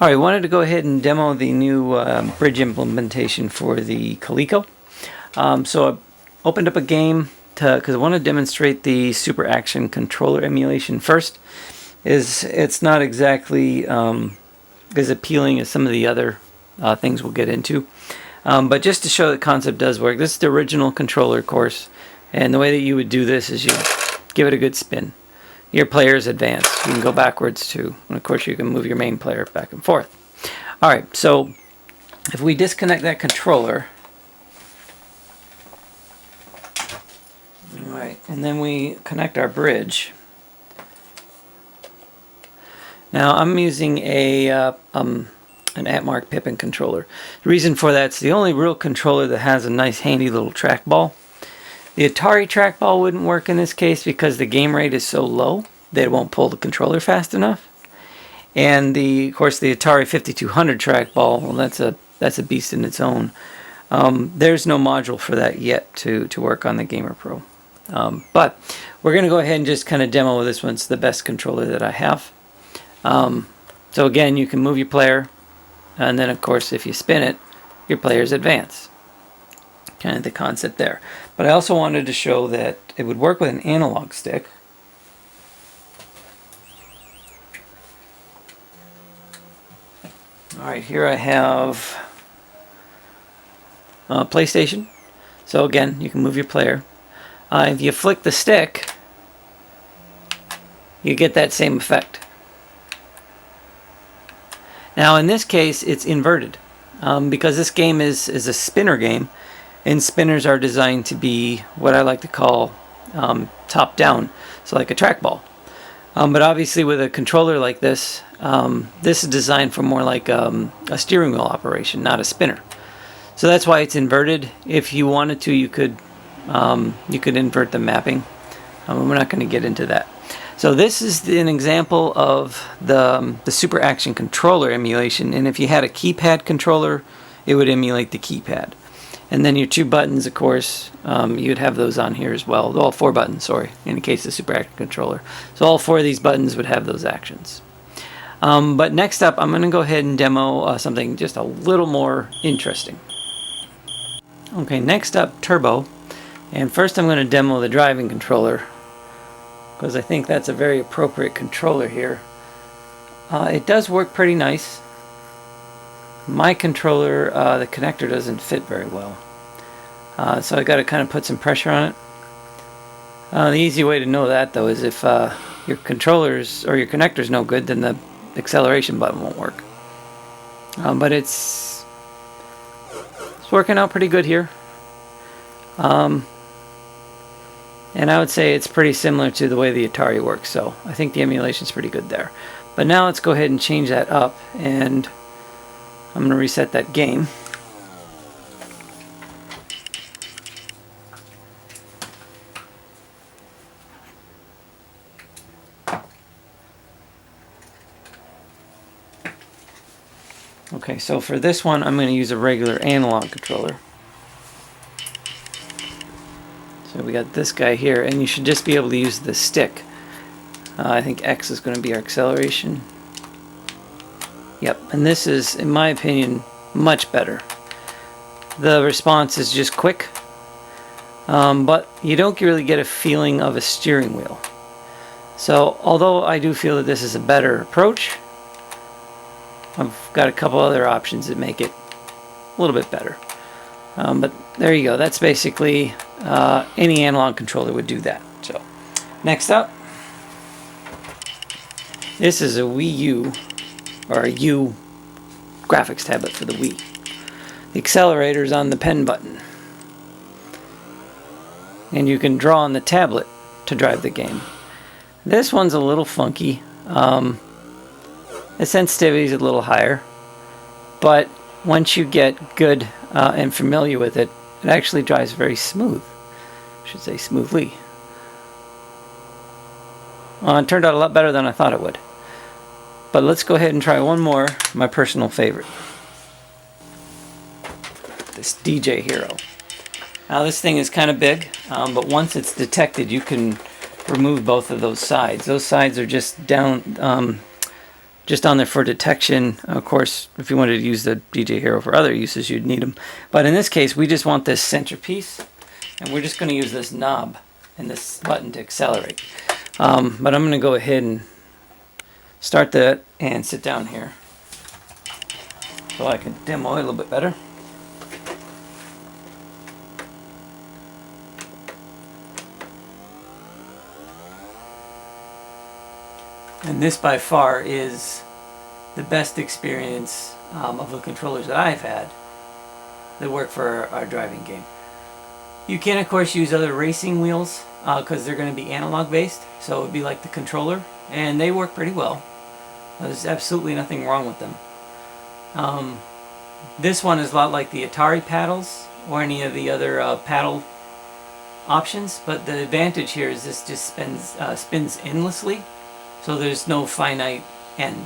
Alright, wanted to go ahead and demo the new bridge implementation for the Coleco. So I opened up a game because I want to demonstrate the Super Action controller emulation first. It's not exactly as appealing as some of the other things we'll get into. But just to show the concept does work, this is the original controller, of course. And the way that you would do this is you give it a good spin. Your players advance. You can go backwards too. And of course you can move your main player back and forth. Alright, so if we disconnect that controller, alright, and then we connect our bridge. Now I'm using an Atmark Pippin controller. The reason for that's the only real controller that has a nice handy little trackball. The Atari trackball wouldn't work in this case because the game rate is so low that it won't pull the controller fast enough. And of course the Atari 5200 trackball, well, that's a beast in its own. There's no module for that yet to work on the Gamer Pro. But we're going to go ahead and just kind of demo this one. It's the best controller that I have. So again, you can move your player, and then of course if you spin it, your players advance. Kind of the concept there. But I also wanted to show that it would work with an analog stick. Alright, here I have PlayStation. So again, you can move your player. If you flick the stick, you get that same effect. Now in this case, it's inverted. Because this game is a spinner game. And spinners are designed to be what I like to call top down, so like a trackball. But obviously with a controller like this, this is designed for more like a steering wheel operation, not a spinner. So that's why it's inverted. If you wanted to, you could invert the mapping. We're not going to get into that. So this is an example of the Super Action controller emulation. And if you had a keypad controller, it would emulate the keypad. And then your two buttons, of course, you'd have those on here as well. All four buttons, sorry, in the case of the Super Action controller. So all four of these buttons would have those actions. But next up, I'm going to go ahead and demo something just a little more interesting. Okay, next up, Turbo. And first I'm going to demo the driving controller, because I think that's a very appropriate controller here. It does work pretty nice. My controller, the connector doesn't fit very well. So I got to kind of put some pressure on it. The easy way to know that though is if your controllers or your connector's no good, then the acceleration button won't work. But it's working out pretty good here. And I would say it's pretty similar to the way the Atari works, so I think the emulation's pretty good there. But now let's go ahead and change that up, and I'm going to reset that game. Okay, so for this one, I'm going to use a regular analog controller. So we got this guy here, and you should just be able to use the stick. I think X is going to be our acceleration. Yep, and this is, in my opinion, much better. The response is just quick, but you don't really get a feeling of a steering wheel. So, although I do feel that this is a better approach, I've got a couple other options that make it a little bit better. But there you go. That's basically any analog controller would do that. So, next up, this is a Wii U, or a U graphics tablet for the Wii. The accelerator is on the pen button. And you can draw on the tablet to drive the game. This one's a little funky. The sensitivity is a little higher. But once you get good and familiar with it, it actually drives very smooth. I should say smoothly. It turned out a lot better than I thought it would. But let's go ahead and try one more, my personal favorite. This DJ Hero. Now this thing is kind of big, but once it's detected, you can remove both of those sides. Those sides are just just on there for detection. Of course, if you wanted to use the DJ Hero for other uses, you'd need them. But in this case, we just want this centerpiece, and we're just going to use this knob and this button to accelerate. But I'm going to go ahead and start that and sit down here so I can demo it a little bit better. And this by far is the best experience of the controllers that I've had that work for our driving game. You can of course use other racing wheels because they're going to be analog based, so it would be like the controller, and they work pretty well. There's absolutely nothing wrong with them. This one is a lot like the Atari paddles or any of the other paddle options, but the advantage here is this just spins endlessly. So there's no finite end.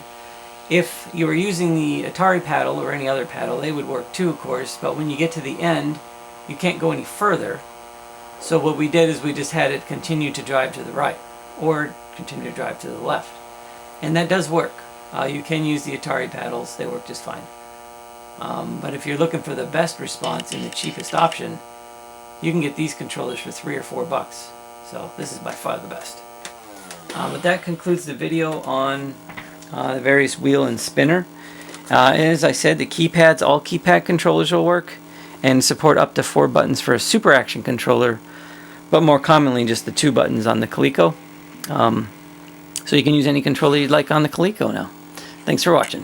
If you were using the Atari paddle or any other paddle, they would work too, of course, but when you get to the end, you can't go any further. So what we did is we just had it continue to drive to the right, or continue to drive to the left. And that does work. You can use the Atari paddles, they work just fine. But if you're looking for the best response and the cheapest option, you can get these controllers for $3 or $4. So this is by far the best. But that concludes the video on the various wheel and spinner. As I said, the keypads, all keypad controllers will work and support up to 4 buttons for a super action controller, but more commonly just the 2 buttons on the Coleco. So you can use any controller you'd like on the Coleco now. Thanks for watching.